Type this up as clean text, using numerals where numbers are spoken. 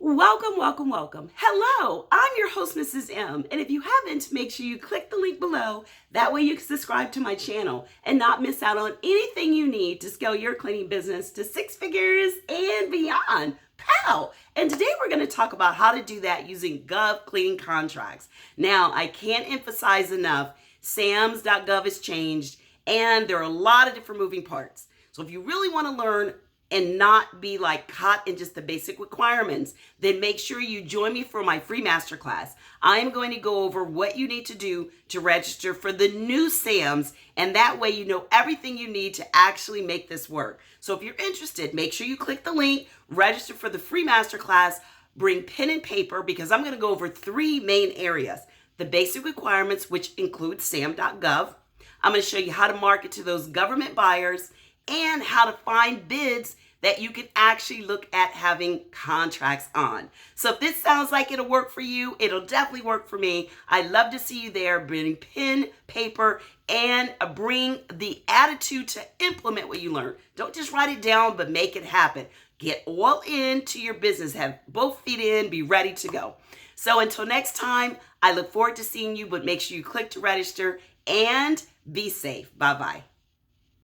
Welcome, welcome, welcome. Hello, I'm your host, Mrs. M. And if you haven't, make sure you click the link below. That way you can subscribe to my channel and not miss out on anything you need to scale your cleaning business to six figures and beyond. Pow! And today we're going to talk about how to do that using Gov cleaning contracts. Now, I can't emphasize enough, SAM.gov has changed and there are a lot of different moving parts. So if you really want to learn and not be like caught in just the basic requirements, then make sure you join me for my free masterclass. I'm going to go over what you need to do to register for the new SAMs, and that way you know everything you need to actually make this work. So if you're interested, make sure you click the link, register for the free masterclass, bring pen and paper because I'm going to go over three main areas. The basic requirements, which include SAM.gov. I'm going to show you how to market to those government buyers and how to find bids that you can actually look at having contracts on. So if this sounds like it'll work for you, it'll definitely work for me. I'd love to see you there. Bring pen, paper, and bring the attitude to implement what you learn. Don't just write it down, but make it happen. Get all into your business. Have both feet in, be ready to go. So until next time, I look forward to seeing you, but make sure you click to register and be safe. Bye-bye.